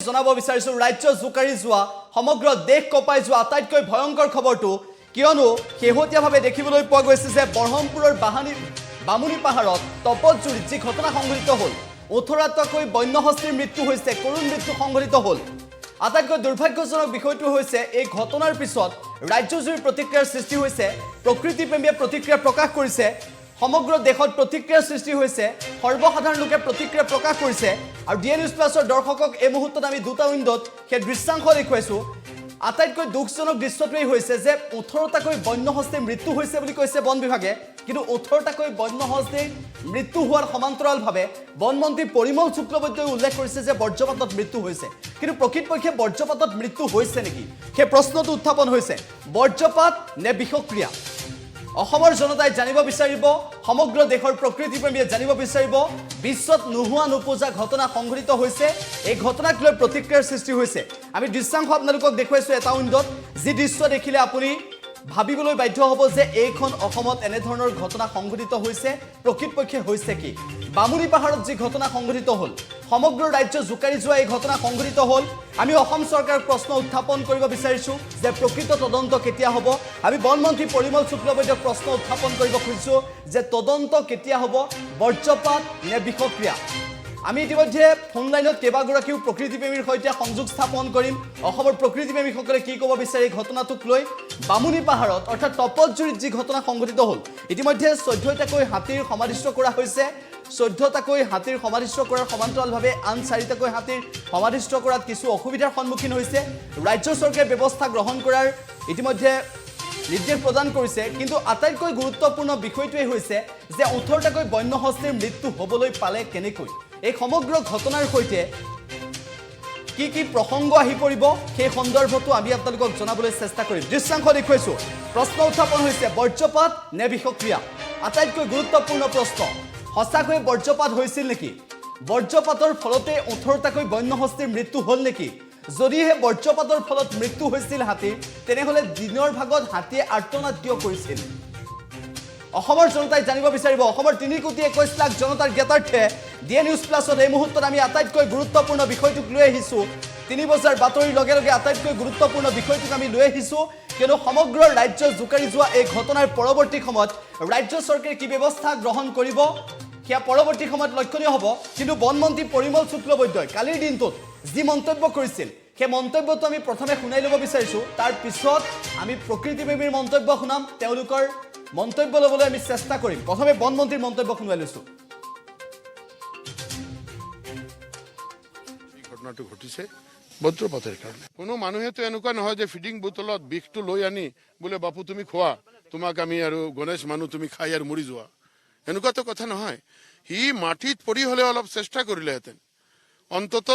জনাব বিচাৰিছো ৰাজ্য জুকাৰি যোৱা সমগ্ৰ দেশ কপাই যোৱা আটাইতকৈ ভয়ংকৰ খবৰটো কিয়নো শেহতীয়াভাৱে দেখিবলৈ পোৱা গৈছে যে বৰহমপুৰৰ বামুনি পাহাৰত তপজুৰিত যি ঘটনা সংঘটিত হ'ল 18টাকৈ বন্যহস্তীৰ মৃত্যু হৈছে কৰুণ মৃত্যু সংঘটিত হ'ল আটাইতকৈ দুৰ্ভাগ্যজনক বিষয়টো হৈছে এই ঘটনাৰ পিছত ৰাজ্যজুৰি প্ৰতিক্ৰিয়াৰ সৃষ্টি হৈছে প্ৰকৃতিপ্ৰেমীয়ে প্ৰতিক্ৰিয়া প্ৰকাশ কৰিছে সমগ্ৰ দেশত প্ৰতিক্ৰিয়াৰ সৃষ্টি হৈছে সৰ্বসাধাৰণ লোকে প্ৰতিক্ৰিয়া প্ৰকাশ কৰিছে আৰু ডিএ নিউজ প্লাছৰ দৰ্শকক এই মুহূৰ্তত আমি দুটা উইণ্ডত সেই দৃশ্যাংশ দেখুৱাইছো আটাইতকৈ দুখজনক দৃশ্যটোই হৈছে যে 18টাকৈ বন্যহস্তীৰ মৃত্যু হৈছে বুলি কৈছে বন বিভাগে কিন্তু 18টাকৈ বন্যহস্তীৰ মৃত্যু হোৱাৰ সমান্তৰালভাৱে বনমন্ত্ৰী পৰিমল শুক্লবৈদ্যই উল্লেখ কৰিছে যে বৰ্জ্যপাতত মৃত্যু হৈছে কিন্তু প্ৰকৃতপক্ষে বৰ্জ্যপাতত মৃত্যু হৈছে নেকি সেই প্ৰশ্নটো উত্থাপন হৈছে বৰ্জ্যপাত নে বিষক্ৰিয়া অসমৰ জনতাই জানিব বিচাৰিব সমগ্ৰ দেশৰ প্ৰকৃতিপ্ৰেমীয়ে জানিব বিচাৰিব বিশ্বত নোহোৱা নোপোজা ঘটনা সংঘটিত হৈছে এই ঘটনাক লৈ প্ৰতিক্ৰিয়াৰ সৃষ্টি হৈছে আমি দৃশ্যাংশ আপোনালোকক দেখুৱাইছো এটা উইণ্ডত যি দৃশ্য দেখিলে আপুনি ভাবিবলৈ বাধ্য হ'ব যে এইখন অসমত এনে ধৰণৰ ঘটনা সংঘটিত হৈছে প্ৰকৃতপক্ষে হৈছে কি বামুনি পাহাৰত যি ঘটনা সংঘটিত হ'ল সমগ্ৰ ৰাজ্য জুকাৰি যোৱা এই ঘটনা সংঘটিত হ'ল আমি অসম চৰকাৰক প্ৰশ্ন উত্থাপন কৰিব বিচাৰিছো যে প্ৰকৃত তদন্ত কেতিয়া হ'ব আমি বনমন্ত্ৰী পৰিমল শুক্লবৈদ্যক প্ৰশ্ন উত্থাপন কৰিব খুজিছো যে তদন্ত কেতিয়া হ'ব বৰ্জ্যপাত নে বিষক্ৰিয়া আমি ইতিমধ্যে ফোন লাইনত কেইবাগৰাকীও প্ৰকৃতিপ্ৰেমীৰ সৈতে সংযোগ স্থাপন কৰিম অসমৰ প্ৰকৃতিপ্ৰেমীসকলে কি ক'ব বিচাৰে এই ঘটনাটোক লৈ বামুনি পাহাৰত অৰ্থাৎ তপজুৰিত যি ঘটনা সংঘটিত হ'ল ইতিমধ্যে 14টাকৈ হাতীৰ সমাধিস্থ কৰা হৈছে 14টাকৈ হাতীৰ সমাধিস্থ কৰাৰ সমান্তৰালভাৱে আন 4টাকৈ হাতীৰ সমাধিস্থ কৰাত কিছু অসুবিধাৰ সন্মুখীন হৈছে ৰাজ্য চৰকাৰে ব্যৱস্থা গ্ৰহণ কৰাৰ ইতিমধ্যে নিৰ্দেশ প্ৰদান কৰিছে কিন্তু আটাইতকৈ গুৰুত্বপূৰ্ণ বিষয়টোৱে হৈছে যে 18টাকৈ বন্যহস্তীৰ মৃত্যু হ'বলৈ পালে কেনেকৈ এই সমগ্ৰ ঘটনাৰ সৈতে কি প্ৰসংগ আহি পৰিব সেই সন্দৰ্ভটো আমি আপোনালোকক জনাবলৈ চেষ্টা কৰিম দৃশ্যাংশ দেখুৱাইছো প্ৰশ্ন উত্থাপন হৈছে বৰ্জ্যপাত নে বিষক্ৰিয়া আটাইতকৈ গুৰুত্বপূৰ্ণ প্ৰশ্ন সঁচাকৈ বৰ্জ্যপাত হৈছিল নেকি বৰ্জ্যপাতৰ ফলতে 18টাকৈ বন্যহস্তীৰ মৃত্যু হ'ল নেকি যদিহে বৰ্জ্যপাতৰ ফলত মৃত্যু হৈছিল হাতীৰ তেনেহ'লে দিনৰ ভাগত হাতীয়ে আৰ্তনাদ কিয় কৰিছিল অসমৰ জনতাই জানিব বিচাৰিব অসমৰ 3,21 লাখ জনতাৰ জ্ঞাতাৰ্থে ডিএ নিউজ প্লাছত এই মুহূৰ্তত আমি আটাইতকৈ গুৰুত্বপূৰ্ণ বিষয়টোক লৈ আহিছোঁ 3 বজাৰ বাতৰিৰ লগে লগে আটাইতকৈ গুৰুত্বপূৰ্ণ বিষয়টোক আমি লৈ আহিছোঁ কিয়নো সমগ্ৰ ৰাজ্য জুকাৰি যোৱা এই ঘটনাৰ পৰৱৰ্তী সময়ত ৰাজ্য চৰকাৰে কি ব্যৱস্থা গ্ৰহণ কৰিব সেয়া পৰৱৰ্তী সময়ত লক্ষণীয় হ'ব কিন্তু বনমন্ত্ৰী পৰিমল শুক্লবৈদ্যই কালিৰ দিনটোত যি মন্তব্য কৰিছিল সেই মন্তব্যটো আমি প্ৰথমে শুনাই ল'ব বিচাৰিছোঁ তাৰ পিছত আমি প্ৰকৃতিপ্ৰেমীৰ মন্তব্য শুনাম তেওঁলোকৰ মন্তব্য ল'বলৈ আমি চেষ্টা কৰিম প্ৰথমে বনমন্ত্ৰীৰ মন্তব্য শুনাই লৈছোঁ এই ঘটনাটো ঘটিছে বজ্ৰপাতৰ কাৰণে কোনো মানুহেতো এনেকুৱা নহয় যে ফিডিং বোতলত বিষটো লৈ আনি বোলে বাপু তুমি খোৱা তোমাক আমি আৰু গণেশ মানুহ তুমি খাই আৰু মৰি যোৱা এনেকুৱাতো কথা নহয় সি মাটিত পৰি হ'লে অলপ চেষ্টা কৰিলেহেঁতেন অন্তত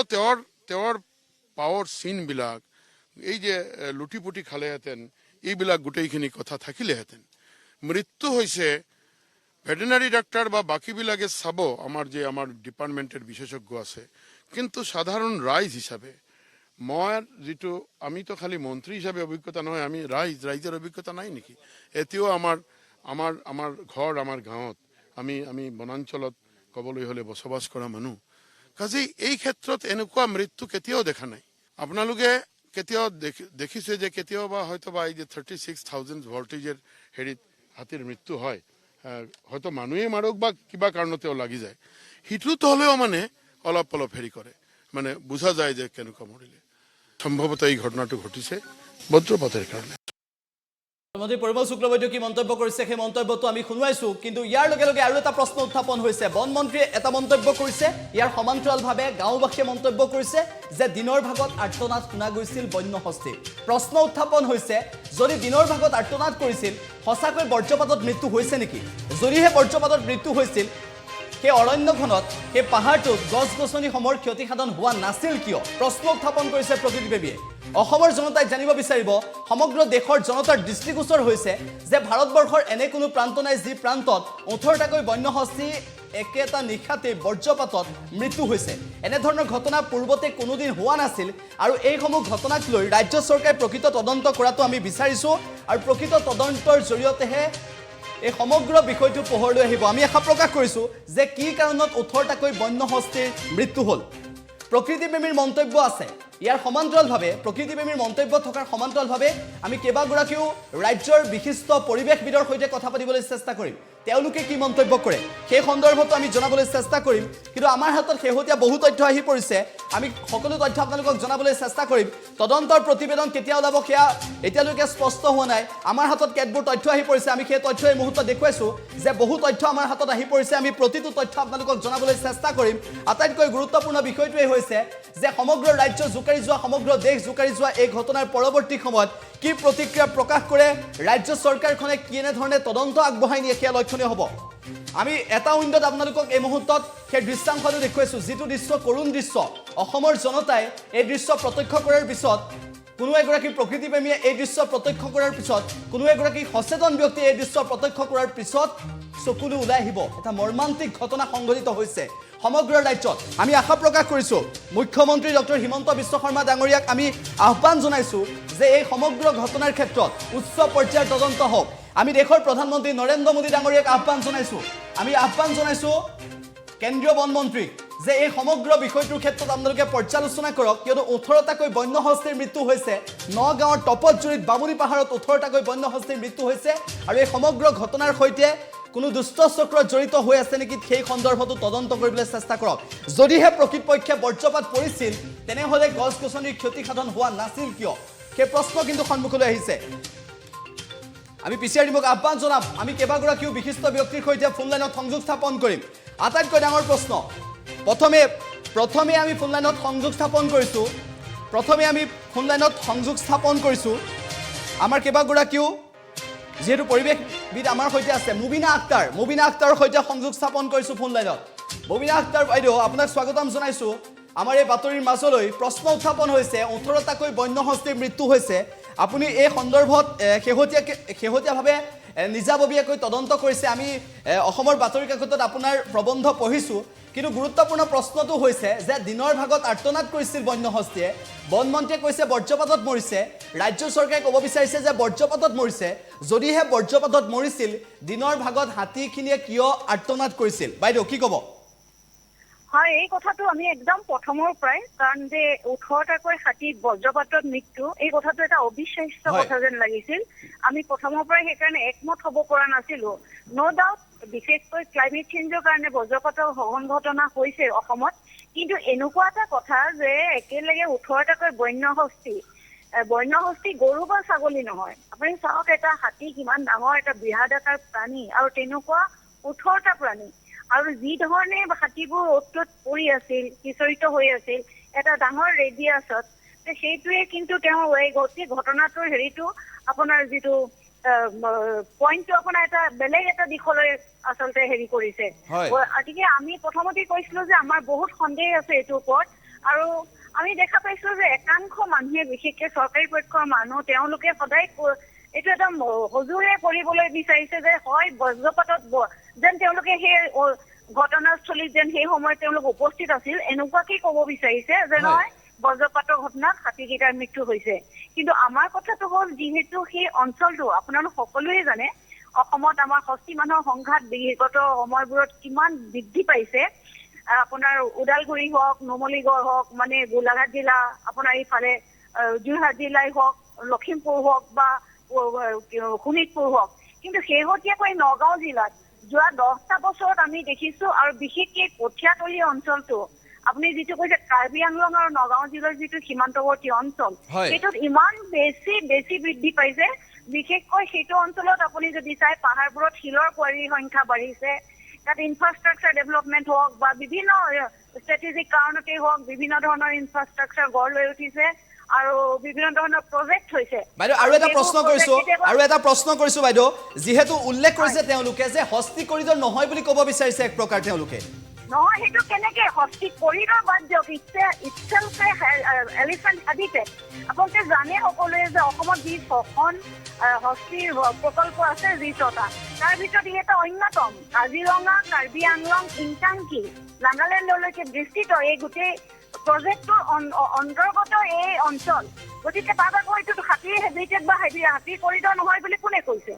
তেওঁৰ পাৱাৰ চিনবিলাক এই যে লুটি পুটি খালেহেঁতেন এইবিলাক গোটেইখিনি কথা থাকিলেহেঁতেন মৃত্যু হৈছে ভেটেনাৰী ডাক্তাৰ বা বাকীবিলাকে চাব আমাৰ ডিপাৰ্টমেণ্টেৰ বিশেষজ্ঞ আছে কিন্তু সাধাৰণ ৰাইজ হিচাপে মই যিটো আমিতো খালি মন্ত্ৰী হিচাপে অভিজ্ঞতা নহয় আমি ৰাইজৰ অভিজ্ঞতা নাই নেকি এতিয়াও আমাৰ ঘৰ আমাৰ গাঁৱত আমি বনাঞ্চলত ক'বলৈ হ'লে বসবাস কৰা মানুহ কাজেই এই ক্ষেত্ৰত এনেকুৱা মৃত্যু কেতিয়াও দেখা নাই আপোনালোকে কেতিয়াও দেখিছে যে কেতিয়াবা হয়তো বা এই যে 36,000 ভল্টেজৰ হেৰিত হাতীৰ মৃত্যু হয় হয়তো মানুহে মাৰক বা কিবা কাৰণতেও লাগি যায় সিটোতো হ'লেও মানে অলপ হেৰি কৰে মানে বুজা যায় যে কেনেকুৱা মৰিলে সম্ভৱতঃ এই ঘটনাটো ঘটিছে বজ্ৰপাতৰ কাৰণে বনমন্ত্ৰী পৰিমল শুক্লবৈদ্যই কি মন্তব্য কৰিছে সেই মন্তব্যটো আমি শুনাইছো কিন্তু ইয়াৰ লগে লগে আৰু এটা প্ৰশ্ন উত্থাপন হৈছে বনমন্ত্ৰীয়ে এটা মন্তব্য কৰিছে ইয়াৰ সমান্তৰালভাৱে গাঁওবাসীয়ে মন্তব্য কৰিছে যে দিনৰ ভাগত আৰ্তনাদ শুনা গৈছিল বন্যহস্তীৰ প্ৰশ্ন উত্থাপন হৈছে যদি দিনৰ ভাগত আৰ্তনাদ কৰিছিল সঁচাকৈ বৰ্জ্যপাতত মৃত্যু হৈছে নেকি যদিহে বৰ্জ্যপাতত মৃত্যু হৈছিল সেই অৰণ্যখনত সেই পাহাৰটোত গছ গছনিসমূহৰ ক্ষতিসাধন হোৱা নাছিল কিয় প্ৰশ্ন উত্থাপন কৰিছে প্ৰকৃতিপ্ৰেমীয়ে অসমৰ জনতাই জানিব বিচাৰিব সমগ্ৰ দেশৰ জনতাৰ দৃষ্টিগোচৰ হৈছে যে ভাৰতবৰ্ষৰ এনে কোনো প্ৰান্ত নাই যি প্ৰান্তত 18টাকৈ বন্যহস্তী একেটা নিশাতে বৰ্জ্যপাতত মৃত্যু হৈছে এনে ধৰণৰ ঘটনা পূৰ্বতে কোনোদিন হোৱা নাছিল আৰু এইসমূহ ঘটনাক লৈ ৰাজ্য চৰকাৰে প্ৰকৃত তদন্ত কৰাটো আমি বিচাৰিছোঁ আৰু প্ৰকৃত তদন্তৰ জৰিয়তেহে এই সমগ্ৰ বিষয়টো পোহৰলৈ আহিব আমি আশা প্ৰকাশ কৰিছোঁ যে কি কাৰণত 18টাকৈ বন্যহস্তীৰ মৃত্যু হ'ল প্ৰকৃতিপ্ৰেমীৰ মন্তব্য আছে ইয়াৰ সমান্তৰালভাৱে প্ৰকৃতিপ্ৰেমীৰ মন্তব্য থকাৰ সমান্তৰালভাৱে আমি কেইবাগৰাকীও ৰাজ্যৰ বিশিষ্ট পৰিৱেশবিদৰ সৈতে কথা পাতিবলৈ চেষ্টা কৰিম তেওঁলোকে কি মন্তব্য কৰে সেই সন্দৰ্ভতো আমি জনাবলৈ চেষ্টা কৰিম কিন্তু আমাৰ হাতত শেহতীয়া বহু তথ্য আহি পৰিছে আমি সকলো তথ্য আপোনালোকক জনাবলৈ চেষ্টা কৰিম তদন্তৰ প্ৰতিবেদন কেতিয়া ওলাব সেয়া এতিয়ালৈকে স্পষ্ট হোৱা নাই আমাৰ হাতত কেতবোৰ তথ্য আহি পৰিছে আমি সেই তথ্য এই মুহূৰ্তত দেখুৱাইছো যে বহু তথ্য আমাৰ হাতত আহি পৰিছে আমি প্ৰতিটো তথ্য আপোনালোকক জনাবলৈ চেষ্টা কৰিম আটাইতকৈ গুৰুত্বপূৰ্ণ বিষয়টোৱে হৈছে যে সমগ্ৰ ৰাজ্য জোকাৰি যোৱা সমগ্ৰ দেশ জোকাৰি যোৱা এই ঘটনাৰ পৰৱৰ্তী সময়ত কি প্ৰতিক্ৰিয়া প্ৰকাশ কৰে ৰাজ্য চৰকাৰখনে কেনেধৰণে তদন্ত আগবঢ়াই নিয়ে সেয়া লক্ষণীয় হ'ব আমি এটা উইণ্ডত আপোনালোকক এই মুহূৰ্তত সেই দৃশ্যাংশটো দেখুৱাইছো যিটো দৃশ্য কৰুণ দৃশ্য অসমৰ জনতাই এই দৃশ্য প্ৰত্যক্ষ কৰাৰ পিছত কোনো এগৰাকী প্ৰকৃতিপ্ৰেমীয়ে এই দৃশ্য প্ৰত্যক্ষ কৰাৰ পিছত কোনো এগৰাকী সচেতন ব্যক্তিয়ে এই দৃশ্য প্ৰত্যক্ষ কৰাৰ পিছত চকুলো ওলাই আহিব এটা মৰ্মান্তিক ঘটনা সংঘটিত হৈছে সমগ্ৰ ৰাজ্যত আমি আশা প্ৰকাশ কৰিছো মুখ্যমন্ত্ৰী ডক্টৰ হিমন্ত বিশ্ব শৰ্মা ডাঙৰীয়াক আমি আহ্বান জনাইছো যে এই সমগ্ৰ ঘটনাৰ ক্ষেত্ৰত উচ্চ পৰ্যায়ৰ তদন্ত হওক আমি দেশৰ প্ৰধানমন্ত্ৰী নৰেন্দ্ৰ মোদী ডাঙৰীয়াক আহ্বান জনাইছো আমি আহ্বান জনাইছো কেন্দ্ৰীয় বন মন্ত্ৰীক যে এই সমগ্ৰ বিষয়টোৰ ক্ষেত্ৰত আপোনালোকে পৰ্যালোচনা কৰক কিয়নো 18টাকৈ বন্য হস্তীৰ মৃত্যু হৈছে নগাঁৱৰ টপতজুৰিত বামুণী পাহাৰত 18টাকৈ বন্য হস্তীৰ মৃত্যু হৈছে আৰু এই সমগ্ৰ ঘটনাৰ সৈতে কোনো দুষ্ট চক্ৰত জড়িত হৈ আছে নেকি সেই সন্দৰ্ভতো তদন্ত কৰিবলৈ চেষ্টা কৰক যদিহে প্ৰকৃতপক্ষে বৰ্জ্যপাত পৰিছিল তেনেহ'লে গছ গছনিৰ ক্ষতিসাধন হোৱা নাছিল কিয় সেই প্ৰশ্ন কিন্তু সন্মুখলৈ আহিছে আমি পিছিয়াৰ টিমক আহ্বান জনাম আমি কেইবাগৰাকীও বিশিষ্ট ব্যক্তিৰ সৈতে ফোন লাইনত সংযোগ স্থাপন কৰিম আটাইতকৈ ডাঙৰ প্ৰশ্ন প্ৰথমে আমি ফোন লাইনত সংযোগ স্থাপন কৰিছোঁ আমাৰ কেইবাগৰাকীও যেহেতু পৰিৱেশবিদ আমাৰ সৈতে আছে মুবিনা আক্তাৰৰ সৈতে সংযোগ স্থাপন কৰিছোঁ ফোন লাইনত মুবিনা আক্তাৰ বাইদেউ আপোনাক স্বাগতম জনাইছোঁ আমাৰ এই বাতৰিৰ মাজলৈ প্ৰশ্ন উত্থাপন হৈছে 18টাকৈ বন্য হস্তীৰ মৃত্যু হৈছে আপুনি এই সন্দৰ্ভত শেহতীয়াভাৱে নিজাববীয়াকৈ তদন্ত কৰিছে আমি অসমৰ বাতৰি কাকতত আপোনাৰ প্ৰবন্ধ পঢ়িছোঁ কিন্তু গুৰুত্বপূৰ্ণ প্ৰশ্নটো হৈছে যে দিনৰ ভাগত আৰ্তনাদ কৰিছিল বন্য হস্তীয়ে বন মন্ত্ৰীয়ে কৈছে বৰ্জ্যপাতত মৰিছে ৰাজ্য চৰকাৰে ক'ব বিচাৰিছে যে বৰ্জ্যপাতত মৰিছে যদিহে বৰ্জ্যপাতত মৰিছিল দিনৰ ভাগত হাতীখিনিয়ে কিয় আৰ্তনাদ কৰিছিল বাইদেউ কি ক'ব হয় এই কথাটো আমি একদম প্ৰথমৰ পৰাই কাৰণ যে 18টাকৈ হাতী বজ্ৰপাতত মৃত্যু এই কথাটো এটা অবিশ্বাস্য কথা যেন লাগিছিল আমি প্ৰথমৰ পৰাই সেইকাৰণে একমত হ'ব পৰা নাছিলো নো ডাউট বিশেষকৈ ক্লাইমেট চেঞ্জৰ কাৰণে বজ্ৰপাতৰ সঘন ঘটনা হৈছে অসমত কিন্তু এনেকুৱা এটা কথা যে একেলগে 18টাকৈ বন্য হস্তি গৰু বা ছাগলী নহয় আপুনি চাওক এটা হাতী কিমান ডাঙৰ এটা বৃহদাকাৰ প্ৰাণী আৰু তেনেকুৱা 18টা প্ৰাণী আৰু যি ধৰণে হাতীবোৰ অতত পৰি আছিল কিশোৰিত হৈ আছিল এটা ডাঙৰ ৰেডিয়াছত সেইটোৱে কিন্তু তেওঁ এই গোটেই ঘটনাটোৰ হেৰিটো আপোনাৰ যিটো পইণ্টটো আপোনাৰ এটা বেলেগ এটা দিশলৈ আচলতে হেৰি কৰিছে গতিকে আমি প্ৰথমতে কৈছিলো যে আমাৰ বহুত সন্দেহ আছে এইটোৰ ওপৰত আৰু আমি দেখা পাইছো যে একাংশ মানুহে বিশেষকৈ চৰকাৰী পক্ষৰ মানুহ তেওঁলোকে সদায় এইটো এটা সজোৰে কৰিবলৈ বিচাৰিছে যে হয় বজ্ৰপাতত যেন তেওঁলোকে সেই ঘটনাস্থলীত যেন সেই সময়ত তেওঁলোক উপস্থিত আছিল এনেকুৱাকেই ক'ব বিচাৰিছে যে নহয় বজ্ৰপাতৰ ঘটনাত হাতীকেইটাৰ মৃত্যু হৈছে কিন্তু আমাৰ কথাটো হ'ল যিহেতু সেই অঞ্চলটো আপোনালোক সকলোৱে জানে অসমত আমাৰ হস্তি মানুহৰ সংঘাত বিগত সময়বোৰত কিমান বৃদ্ধি পাইছে আপোনাৰ ওদালগুৰি হওক নুমলীগড় হওক মানে গোলাঘাট জিলা আপোনাৰ এইফালে যোৰহাট জিলাই হওক লখিমপুৰ হওক বা শোণিতপুৰ হওক কিন্তু শেহতীয়াকৈ নগাঁও জিলাত যোৱা 10টা বছৰত আমি দেখিছো আৰু বিশেষকৈ কঠীয়াতলী অঞ্চলটো আপুনি যিটো কৈছে কাৰ্বি আংলং আৰু নগাঁও জিলাৰ যিটো সীমান্তৱৰ্তী অঞ্চল সেইটোত ইমান বেছি বৃদ্ধি পাইছে বিশেষকৈ সেইটো অঞ্চলত আপুনি যদি চাই পাহাৰবোৰত শিলৰ কোৱাৰীৰ সংখ্যা বাঢ়িছে তাত ইনফ্ৰাষ্ট্ৰাকচাৰ ডেভেলপমেণ্ট হওক বা বিভিন্ন ষ্ট্ৰেটেজিক কাৰণতেই হওক বিভিন্ন ধৰণৰ ইনফ্ৰাষ্ট্ৰাকচাৰ গঢ় লৈ উঠিছে আৰু বিভিন্ন ধৰণৰ প্ৰজেক্ট হৈছে বাইদেউ আৰু এটা প্ৰশ্ন কৰিছো বাইদেউ যেহেতু উল্লেখ কৰিছে তেওঁলোকে যে হস্তি কৰিডৰ নহয় বুলি ক'ব বিচাৰিছে এক প্ৰকাৰ তেওঁলোকে নহয় সেইটো কেনেকে হস্তি কৰিডৰ বাদ দিয়ক ইটছেলফে এলিফেণ্ট হেবিটেট আপোনালোকে জানে সকলোৱে যে অসমত যি 6খন হস্তিৰ প্ৰকল্প আছে যি 6টা তাৰ ভিতৰত ই এটা অন্যতম কাজিৰঙা কাৰ্বি আংলং ইংটাংকি নাগালেণ্ডলৈকে বিস্তৃত এই গোটেই প্ৰজেক্টটোৰ অন্তৰ্গত এই অঞ্চল গতিকে তাত আকৌ এইটো হাতীৰ হেবিটেট বা হাতীৰ কৰিডৰ নহয় বুলি কোনে কৈছে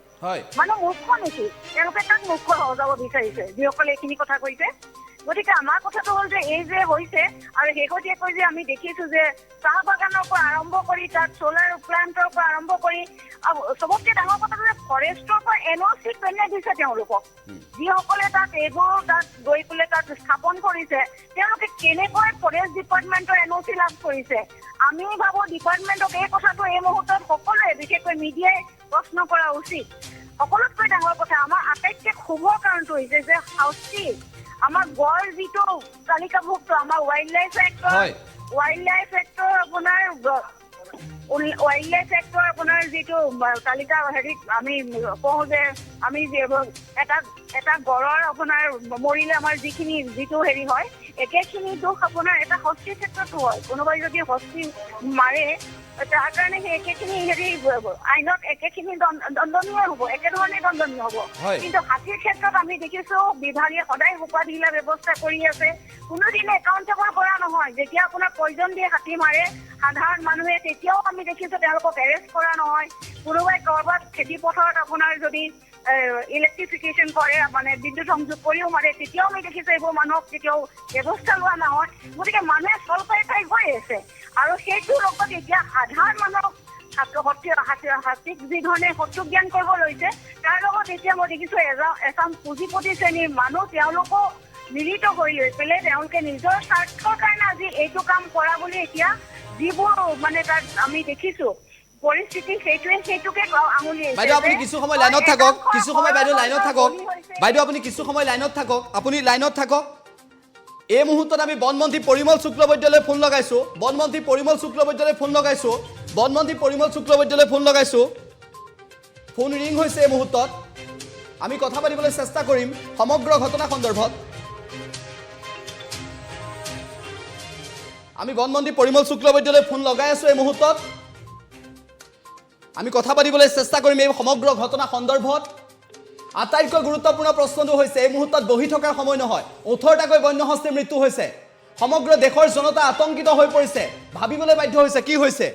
মানুহ মূৰ্খ নেকি তেওঁলোকে তাক মূৰ্খ সজাব বিচাৰিছে যিসকলে এইখিনি কথা কৈছে গতিকে আমাৰ কথাটো হ'ল যে এই যে হৈছে আৰু শেহতীয়াকৈ যে আমি দেখিছোঁ যে চাহ বাগানৰ পৰা আৰম্ভ কৰি তাত চ'লাৰ প্লাণ্টৰ পৰা আৰম্ভ কৰি চবতকৈ ডাঙৰ কথাটো যে ফৰেষ্টৰ পৰা NOC পেলাই দিছে তেওঁলোকক যিসকলে তাত এইবোৰ তাত গৈ পেলাই তাত স্থাপন কৰিছে তেওঁলোকে কেনেকৈ ফৰেষ্ট ডিপাৰ্টমেণ্টৰ NOC লাভ কৰিছে আমি ভাবোঁ ডিপাৰ্টমেণ্টক এই কথাটো এই মুহূৰ্তত সকলোৱে বিশেষকৈ মিডিয়াই প্ৰশ্ন কৰা উচিত সকলোতকৈ ডাঙৰ কথা আমাৰ আটাইতকৈ শুভৰ কাৰণটো হৈছে যে শাস্তি আমাৰ গড় যিটো তালিকাভুক্ত আমাৰ ৱাইল্ড লাইফ এক্টৰ আপোনাৰ যিটো তালিকা হেৰিত আমি কওঁ যে আমি এটা গড়ৰ আপোনাৰ মৰিলে আমাৰ যিটো হেৰি হয় একেখিনি দুখ আপোনাৰ এটা হস্তিৰ ক্ষেত্ৰতো হয় কোনোবাই যদি হস্তি মাৰে তাৰ কাৰণে সেই একেখিনি হেৰি আইনত একেখিনি দণ্ডনীয় হ'ব একেধৰণে দণ্ডনীয় হ'ব কিন্তু হাতীৰ ক্ষেত্ৰত আমি দেখিছোঁ বিভাগে সদায় সোপা ঢিলা ব্যৱস্থা কৰি আছে কোনোদিনে একাউণ্টেবল কৰা নহয় যেতিয়া আপোনাৰ পয়জন দিয়ে হাতী মাৰে সাধাৰণ মানুহে তেতিয়াও আমি দেখিছোঁ তেওঁলোকক এৰেষ্ট কৰা নহয় কোনোবাই ক'ৰবাত খেতি পথাৰত আপোনাৰ যদি ইলেক্ট্ৰিফিকেশ্যন কৰে মানে বিদ্যুৎ সংযোগ কৰিও মাৰে তেতিয়াও আমি দেখিছোঁ এইবোৰ মানুহক কেতিয়াও ব্যৱস্থা লোৱা নহয় গতিকে মানুহে চলপাই পাই গৈ আছে আৰু সেইটোৰ লগত এতিয়া সাধাৰণ মানুহক হাতীক যিধৰণে শত্ৰু জ্ঞান কৰিব লৈছে তাৰ লগত এতিয়া মই দেখিছোঁ এচাম পুঁজিপতি শ্ৰেণীৰ মানুহ তেওঁলোকো মিলিত হৈ লৈ পেলাই তেওঁলোকে নিজৰ স্বাৰ্থৰ কাৰণে আজি এইটো কাম কৰা বুলি এতিয়া যিবোৰ মানে তাত আমি দেখিছোঁ পৰিস্থিতি সেইটোকে আঙুলিয়াইছে বাইদেউ আপুনি কিছু সময় লাইনত থাকক বাইদেউ আপুনি কিছু সময় লাইনত থাকক আপুনি লাইনত থাকক এই মুহূৰ্তত আমি বনমন্ত্ৰী পৰিমল শুক্লবৈদ্যলৈ ফোন লগাইছোঁ ফোন ৰিং হৈছে এই মুহূৰ্তত আমি কথা পাতিবলৈ চেষ্টা কৰিম সমগ্ৰ ঘটনা সন্দৰ্ভত আমি বনমন্ত্ৰী পৰিমল শুক্লবৈদ্যলৈ ফোন লগাই আছোঁ এই মুহূৰ্তত আমি কথা পাতিবলৈ চেষ্টা কৰিম এই সমগ্ৰ ঘটনা সন্দৰ্ভত আটাইতকৈ গুৰুত্বপূৰ্ণ প্ৰশ্নটো হৈছে এই মুহূৰ্তত বহি থকাৰ সময় নহয় 18টাকৈ বন্যহস্তীৰ মৃত্যু হৈছে সমগ্ৰ দেশৰ জনতা আতংকিত হৈ পৰিছে ভাবিবলৈ বাধ্য হৈছে কি হৈছে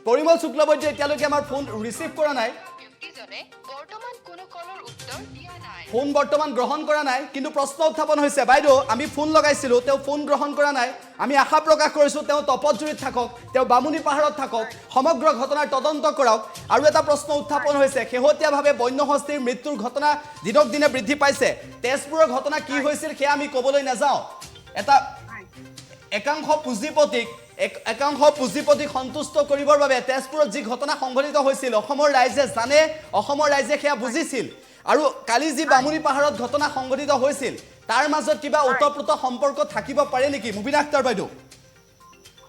পৰিমল শুক্লবৈদ্য এতিয়ালৈকে আমাৰ ফোন ৰিচিভ কৰা নাই ফোন বৰ্তমান গ্ৰহণ কৰা নাই কিন্তু প্ৰশ্ন উত্থাপন হৈছে বাইদেউ আমি ফোন লগাইছিলোঁ তেওঁ ফোন গ্ৰহণ কৰা নাই আমি আশা প্ৰকাশ কৰিছোঁ তেওঁ তপতজুৰিত থাকক তেওঁ বামুণী পাহাৰত থাকক সমগ্ৰ ঘটনাৰ তদন্ত কৰক আৰু এটা প্ৰশ্ন উত্থাপন হৈছে শেহতীয়াভাৱে বন্যহস্তীৰ মৃত্যুৰ ঘটনা দিনক দিনে বৃদ্ধি পাইছে তেজপুৰৰ ঘটনা কি হৈছিল সেয়া আমি ক'বলৈ নাযাওঁ এটা একাংশ পুঁজিপতিক সন্তুষ্ট কৰিবৰ বাবে তেজপুৰত যি ঘটনা সংঘটিত হৈছিল অসমৰ ৰাইজে জানে অসমৰ ৰাইজে সেয়া বুজিছিল আৰু কালি যি বামুণী পাহাৰত ঘটনা সংঘটিত হৈছিল তাৰ মাজত কিবা ওতঃপ্ৰোত সম্পৰ্ক থাকিব পাৰে নেকি মুবিনা আক্তাৰ বাইদেউ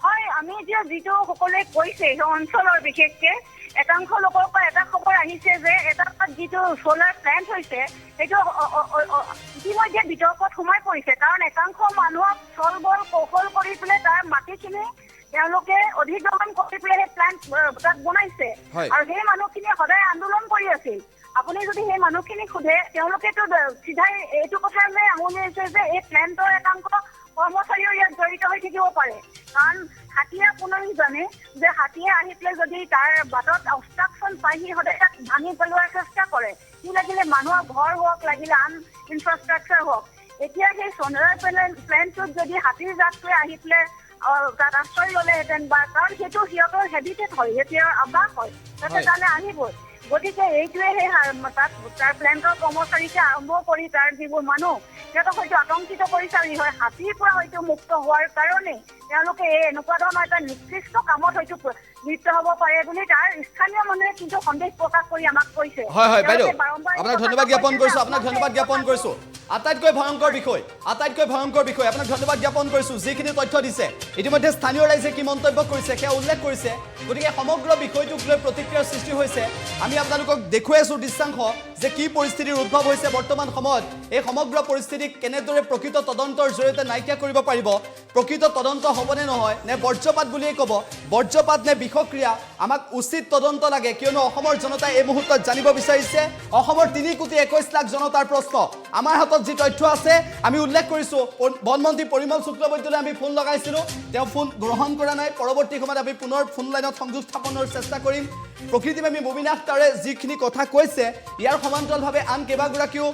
হয় আমি এতিয়া যিটো সকলোৱে কৈছে সেই অঞ্চলৰ বিশেষকৈ একাংশ লোকৰ পৰা এটা খবৰ আহিছে যে এটা যিটো চ'লাৰ প্লেণ্ট হৈছে সেইটো ইতিমধ্যে বিতৰ্কত সোমাই পৰিছে কাৰণ একাংশ মানুহক চল বল কৌশল কৰি পেলাই তাৰ মাটিখিনি তেওঁলোকে অধিগ্ৰহণ কৰি পেলাই সেই প্লেণ্ট তাত বনাইছে আৰু সেই মানুহখিনিয়ে সদায় আন্দোলন কৰি আছিল আপুনি যদি সেই মানুহখিনিক সোধে তেওঁলোকেতো চিধাই এইটো কথালৈ আঙুলিয়াইছে যে এই প্লেণ্টৰ একাংশ কৰ্মচাৰীও ইয়াত জড়িত হৈ থাকিব পাৰে কাৰণ হাতীয়ে কোনোৱে জানে যে হাতীয়ে আহি পেলাই যদি তাৰ বাটত অবষ্ট্ৰাকশ্যন পাই সি সদায় তাক ভাঙি পেলোৱাৰ চেষ্টা কৰে সি লাগিলে মানুহৰ ঘৰ হওক লাগিলে আন ইনফ্ৰাষ্ট্ৰাকচাৰ হওক এতিয়া সেই চ'লাৰ প্লেণ্টটোত যদি হাতীৰ জাকটোৱে আহি পেলাই তাত আশ্ৰয় ল'লেহেঁতেন বা কাৰণ সেইটো সিহঁতৰ হেবিটেট হয় সিহঁতৰ আৱাস হয় তাতে তালৈ আহিবই গতিকে এইটোৱে সেই তাত তাৰ প্লেণ্টৰ কৰ্মচাৰীকে আৰম্ভ কৰি তাৰ যিবোৰ মানুহ সিহঁতক হয়তো আতংকিত কৰিছে আৰু হয় হাতীৰ পৰা হয়তো মুক্ত হোৱাৰ কাৰণে তেওঁলোকে এই এনেকুৱা ধৰণৰ এটা নিৰ্দিষ্ট কামত হয়তো লিপ্ত হ'ব পাৰে বুলি তাৰ স্থানীয় মানুহে কিন্তু সন্দেহ প্ৰকাশ কৰি আমাক কৈছে হয় হয় বাইদেউ আপোনাক ধন্যবাদ জ্ঞাপন কৰিছোঁ আটাইতকৈ ভয়ংকৰ বিষয় আপোনাক ধন্যবাদ জ্ঞাপন কৰিছোঁ যিখিনি তথ্য দিছে ইতিমধ্যে স্থানীয় ৰাইজে কি মন্তব্য কৰিছে সেয়া উল্লেখ কৰিছে গতিকে সমগ্ৰ বিষয়টোক লৈ প্ৰতিক্ৰিয়াৰ সৃষ্টি হৈছে আমি আপোনালোকক দেখুৱাই আছোঁ দৃশ্যাংশ যে কি পৰিস্থিতিৰ উদ্ভৱ হৈছে বৰ্তমান সময়ত এই সমগ্ৰ পৰিস্থিতিক কেনেদৰে প্ৰকৃত তদন্তৰ জৰিয়তে নাইকিয়া কৰিব পাৰিব প্ৰকৃত তদন্ত হ'বনে নহয় নে বৰ্জ্যপাত বুলিয়েই ক'ব বৰ্জ্যপাত নে বিষক্ৰিয়া আমাক উচিত তদন্ত লাগে কিয়নো অসমৰ জনতাই এই মুহূৰ্তত জানিব বিচাৰিছে অসমৰ 3,21,00,000 জনতাৰ প্ৰশ্ন আমাৰ হাতত যি তথ্য আছে আমি উল্লেখ কৰিছোঁ বনমন্ত্ৰী পৰিমল শুক্লবৈদ্যলৈ আমি ফোন লগাইছিলোঁ তেওঁ ফোন গ্ৰহণ কৰা নাই পৰৱৰ্তী সময়ত আমি পুনৰ ফোন লাইনত সংযোগ স্থাপনৰ চেষ্টা কৰিম প্ৰকৃতিপ্ৰেমী মুবিনা আক্তাৰে যিখিনি কথা কৈছে ইয়াৰ সমান্তৰালভাৱে আন কেইবাগৰাকীও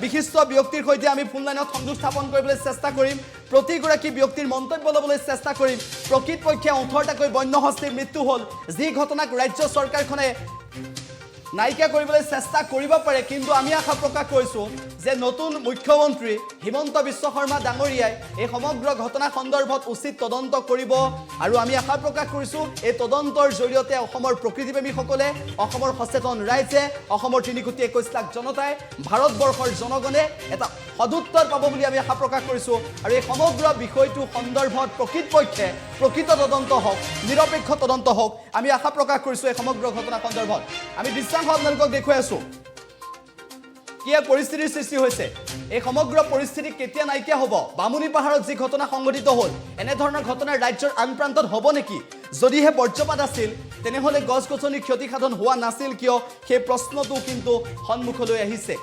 বিশিষ্ট ব্যক্তিৰ সৈতে আমি ফোন লাইনত সংযোগ স্থাপন কৰিবলৈ চেষ্টা কৰিম প্ৰতিগৰাকী ব্যক্তিৰ মন্তব্য ল'বলৈ চেষ্টা কৰিম প্ৰকৃতপক্ষে 18টাকৈ বন্যহস্তীৰ মৃত্যু হ'ল যি ঘটনাক ৰাজ্য চৰকাৰখনে নাইকিয়া কৰিবলৈ চেষ্টা কৰিব পাৰে কিন্তু আমি আশা প্ৰকাশ কৰিছোঁ যে নতুন মুখ্যমন্ত্ৰী হিমন্ত বিশ্ব শৰ্মা ডাঙৰীয়াই এই সমগ্ৰ ঘটনা সন্দৰ্ভত উচিত তদন্ত কৰিব আৰু আমি আশা প্ৰকাশ কৰিছোঁ এই তদন্তৰ জৰিয়তে অসমৰ প্ৰকৃতিপ্ৰেমীসকলে অসমৰ সচেতন ৰাইজে অসমৰ 3.21 লাখ জনতাই ভাৰতবৰ্ষৰ জনগণে এটা সদুত্তৰ পাব বুলি আমি আশা প্ৰকাশ কৰিছোঁ আৰু এই সমগ্ৰ বিষয়টো সন্দৰ্ভত প্ৰকৃতপক্ষে প্ৰকৃত তদন্ত হওক নিৰপেক্ষ তদন্ত হওক আমি আশা প্ৰকাশ কৰিছোঁ এই সমগ্ৰ ঘটনা সন্দৰ্ভত আমি দৃশ্যাংশ আপোনালোকক দেখুৱাই আছোঁ কি পৰিস্থিতিৰ সৃষ্টি হৈছে এই সমগ্ৰ পৰিস্থিতি কেতিয়া নাইকিয়া হ'ব বামুনী পাহাৰত যি ঘটনা সংঘটিত হ'ল এনে ধৰণৰ ঘটনা ৰাজ্যৰ আন প্ৰান্তত হ'ব নেকি যদিহে বৰ্জ্যপাত আছিল তেনেহ'লে গছ-গছনি ক্ষতিসাধন হোৱা নাছিল কিয় সেই প্ৰশ্নটো কিন্তু সন্মুখলৈ আহিছে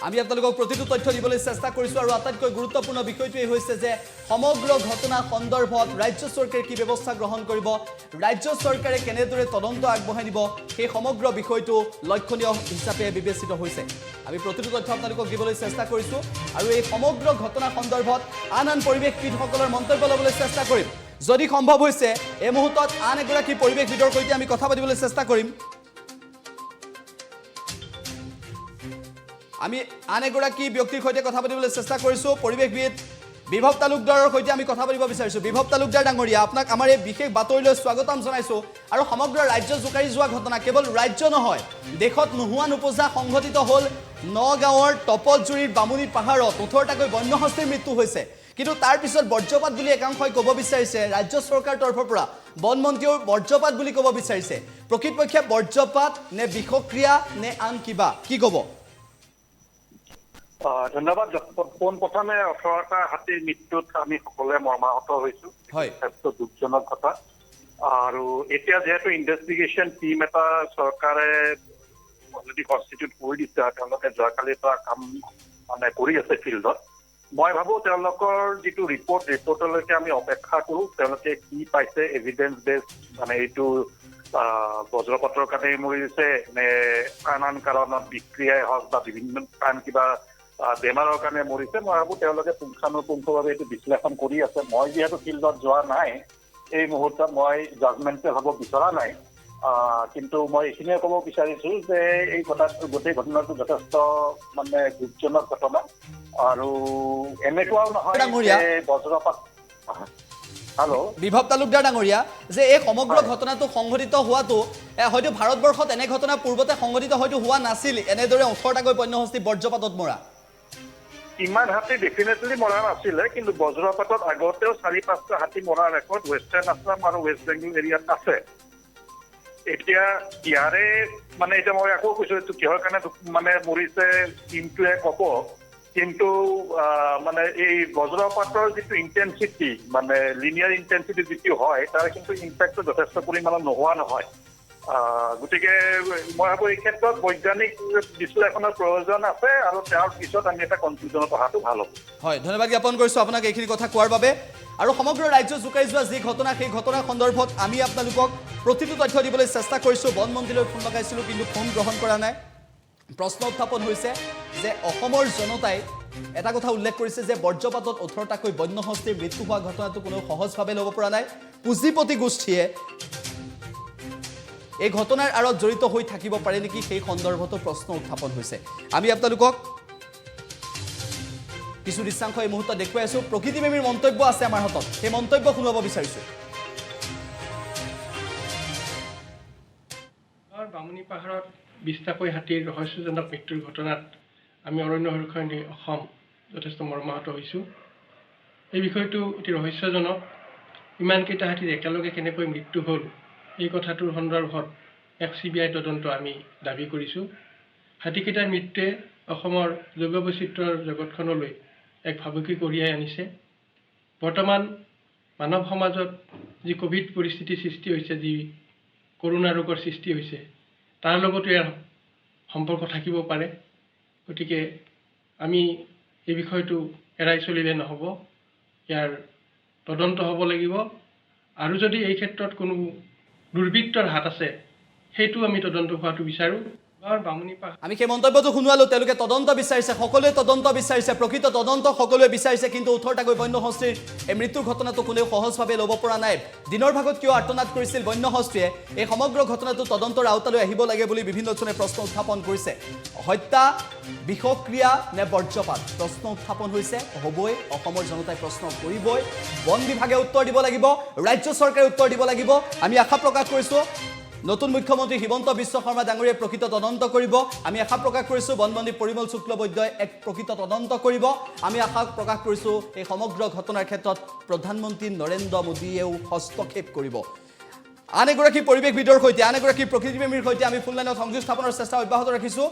আমি আপোনালোকক প্ৰতিটো তথ্য দিবলৈ চেষ্টা কৰিছোঁ আৰু আটাইতকৈ গুৰুত্বপূৰ্ণ বিষয়টো এই হৈছে যে সমগ্ৰ ঘটনা সন্দৰ্ভত ৰাজ্য চৰকাৰে কি ব্যৱস্থা গ্ৰহণ কৰিব ৰাজ্য চৰকাৰে কেনেদৰে তদন্ত আগবঢ়াই নিব সেই সমগ্ৰ বিষয়টো লক্ষণীয় হিচাপে বিবেচিত হৈছে আমি প্ৰতিটো তথ্য আপোনালোকক দিবলৈ চেষ্টা কৰিছোঁ আৰু এই সমগ্ৰ ঘটনা সন্দৰ্ভত আন পৰিৱেশবিদসকলৰ মন্তব্য ল'বলৈ চেষ্টা কৰিম যদি সম্ভৱ হৈছে এই মুহূৰ্তত আন এগৰাকী পৰিৱেশবিদৰ সৈতে আমি কথা পাতিবলৈ চেষ্টা কৰিম আমি আন এগৰাকী ব্যক্তিৰ সৈতে কথা পাতিবলৈ চেষ্টা কৰিছোঁ পৰিৱেশবিদ বিভৱ তালুকদাৰৰ সৈতে আমি কথা পাতিব বিচাৰিছোঁ বিভৱ তালুকদাৰ ডাঙৰীয়া আপোনাক আমাৰ এই বিশেষ বাতৰিলৈ স্বাগতম জনাইছোঁ আৰু সমগ্ৰ ৰাজ্য জোকাৰি যোৱা ঘটনা কেৱল ৰাজ্য নহয় দেশত নোহোৱা নোপোজা সংঘটিত হ'ল নগাঁৱৰ তপতজুৰিৰ বামুনী পাহাৰত 18টাকৈ বন্যহস্তীৰ মৃত্যু হৈছে কিন্তু তাৰ পিছত বৰ্জ্যপাত বুলি একাংশই ক'ব বিচাৰিছে ৰাজ্য চৰকাৰৰ তৰফৰ পৰা বন মন্ত্ৰীও বৰ্জ্যপাত বুলি ক'ব বিচাৰিছে প্ৰকৃতপক্ষে বৰ্জ্যপাত নে বিষক্ৰিয়া নে আন কিবা কি ক'ব ধন্যবাদ পোনপ্ৰথমে 18টা হাতীৰ মৃত্যুত আমি সকলোৱে মৰ্মাহত হৈছোঁ যথেষ্ট দুখজনক কথা আৰু এতিয়া যিহেতু ইনভেষ্টিগেশ্যন টীম এটা চৰকাৰে অলৰেডি কনষ্টিটিউট কৰি দিছে তেওঁলোকে যোৱাকালিৰ পৰা কাম মানে কৰি আছে ফিল্ডত মই ভাবোঁ তেওঁলোকৰ যিটো ৰিপৰ্টলৈকে আমি অপেক্ষা কৰোঁ তেওঁলোকে কি পাইছে এভিডেন্স বেছ মানে এইটো বজ্ৰপাতৰ কাৰণেই মৰিছে নে আন কাৰণত বিক্ৰিয়াই হওক বা বিভিন্ন আন কিবা বেমাৰৰ কাৰণে মৰিছে মই ভাবোঁ তেওঁলোকে পুংখানুপুংখভাৱে এইটো বিশ্লেষণ কৰি আছে মই যিহেতু ফিল্ডত যোৱা নাই এই মুহূৰ্তত মই জাজমেণ্টেল হ'ব বিচৰা নাই কিন্তু মই এইখিনিয়ে ক'ব বিচাৰিছোঁ যে এই গোটেই ঘটনাটো যথেষ্ট মানে দুখজনক ঘটনা আৰু এনেকুৱাও নহয় যে বজ্ৰপাত হেল্ল' বিভৱ তালুকদাৰ ডাঙৰীয়া যে এই সমগ্ৰ ঘটনাটো সংঘটিত হোৱাটো হয়তো ভাৰতবৰ্ষত এনে ঘটনা পূৰ্বতে সংঘটিত হয়তো হোৱা নাছিল এনেদৰে 18টাকৈ বন্যহস্তী বৰ্জ্যপাতত মৰা ইমান হাতী ডেফিনেটলি মৰা নাছিলে কিন্তু বজ্ৰপাতত আগতেও 4-5টা হাতী মৰাৰ ৰেকৰ্ড ৱেষ্টাৰ্ণ আছাম আৰু ৱেষ্ট বেংগল এৰিয়াত আছে এতিয়া ইয়াৰে মানে এতিয়া মই আকৌ কৈছোঁ এইটো কিহৰ কাৰণে মানে মৰিছে টিমটোৱে ক'ব কিন্তু মানে এই বজ্ৰপাতৰ যিটো ইণ্টেনচিটি মানে লিনিয়াৰ ইণ্টেনচিটি যিটো হয় তাৰ কিন্তু ইম্পেক্টটো যথেষ্ট পৰিমাণৰ নোহোৱা নহয় গতিকে মই ভাবোঁ এই ক্ষেত্ৰত বৈজ্ঞানিক বিশ্লেষণৰ প্ৰয়োজন আছে আৰু তাৰ পিছত আমি এটা কনক্লুজনত অহাটো ভাল হ'ব হয় ধন্যবাদ জ্ঞাপন কৰিছোঁ আপোনাক এইখিনি কথা কোৱাৰ বাবে আৰু সমগ্ৰ ৰাজ্য জোকাৰি যোৱা যি ঘটনা সেই ঘটনাৰ সন্দৰ্ভত আমি আপোনালোকক প্ৰতিটো তথ্য দিবলৈ চেষ্টা কৰিছোঁ বন মন্ত্ৰীলৈ ফোন লগাইছিলোঁ কিন্তু ফোন গ্ৰহণ কৰা নাই প্ৰশ্ন উত্থাপন হৈছে যে অসমৰ জনতাই এটা কথা উল্লেখ কৰিছে যে বৰ্জ্যপাতত 18টাকৈ বন্যহস্তীৰ মৃত্যু হোৱা ঘটনাটো কোনো সহজভাৱে ল'ব পৰা নাই পুঁজিপতি গোষ্ঠীয়ে এই ঘটনাৰ আঁৰত জড়িত হৈ থাকিব পাৰে নেকি সেই সন্দৰ্ভতো প্ৰশ্ন উত্থাপন হৈছে আমি আপোনালোকক কিছু দৃশ্যাংশ এই মুহূৰ্তত দেখুৱাই আছোঁ প্ৰকৃতিপ্ৰেমীৰ মন্তব্য আছে আমাৰ হাতত সেই মন্তব্য শুনাব বিচাৰিছোঁ বামুনী পাহাৰত 20টাকৈ হাতীৰ ৰহস্যজনক মৃত্যুৰ ঘটনাত আমি অৰণ্য সংৰক্ষণ অসম যথেষ্ট মৰ্মাহত হৈছোঁ এই বিষয়টো অতি ৰহস্যজনক ইমানকেইটা হাতীৰ একেলগে কেনেকৈ মৃত্যু হ'ল এই কথাটোৰ সন্দৰ্ভত এক CBI তদন্ত আমি দাবী কৰিছোঁ হাতীকেইটাৰ মৃত্যুৱে অসমৰ জৈৱ বৈচিত্ৰ্যৰ জগতখনলৈ এক ভাবুকি কঢ়িয়াই আনিছে বৰ্তমান মানৱ সমাজত যি কোভিড পৰিস্থিতিৰ সৃষ্টি হৈছে যি কৰোনা ৰোগৰ সৃষ্টি হৈছে তাৰ লগতো ইয়াৰ সম্পৰ্ক থাকিব পাৰে গতিকে আমি এই বিষয়টো এৰাই চলিলে নহ'ব ইয়াৰ তদন্ত হ'ব লাগিব আৰু যদি এই ক্ষেত্ৰত কোনো দুৰ্বৃত্তৰ হাত আছে সেইটো আমি তদন্ত হোৱাটো বিচাৰোঁ বামুনী পাহাৰ আমি সেই মন্তব্যটো শুনোৱালো তেওঁলোকে তদন্ত বিচাৰিছে সকলোৱে তদন্ত বিচাৰিছে প্ৰকৃত তদন্ত সকলোৱে বিচাৰিছে কিন্তু 18টাকৈ বন্য হস্তীৰ এই মৃত্যুৰ ঘটনাটো কোনেও সহজভাৱে ল'ব পৰা নাই দিনৰ ভাগত কিয় আৰ্তনাদ কৰিছিল বন্য হস্তীয়ে এই সমগ্ৰ ঘটনাটো তদন্তৰ আওতালৈ আহিব লাগে বুলি বিভিন্নজনে প্ৰশ্ন উত্থাপন কৰিছে হত্যা বিষক্ৰিয়া নে বৰ্জ্যপাত প্ৰশ্ন উত্থাপন হৈছে হ'বই অসমৰ জনতাই প্ৰশ্ন কৰিবই বন বিভাগে উত্তৰ দিব লাগিব ৰাজ্য চৰকাৰে উত্তৰ দিব লাগিব আমি আশা প্ৰকাশ কৰিছো নতুন মুখ্যমন্ত্ৰী হিমন্ত বিশ্ব শৰ্মা ডাঙৰীয়াই প্ৰকৃত তদন্ত কৰিব আমি আশা প্ৰকাশ কৰিছো বনমন্ত্ৰী পৰিমল শুক্লবৈদ্যই এক প্ৰকৃত তদন্ত কৰিব আমি আশা প্ৰকাশ কৰিছো এই সমগ্ৰ ঘটনাৰ ক্ষেত্ৰত প্ৰধানমন্ত্ৰী নৰেন্দ্ৰ মোদীয়েও হস্তক্ষেপ কৰিব আন এগৰাকী পৰিৱেশবিদৰ সৈতে আন এগৰাকী প্ৰকৃতিপ্ৰেমীৰ সৈতে আমি ফোন লাইনত সংযোগ স্থাপনৰ চেষ্টা অব্যাহত ৰাখিছো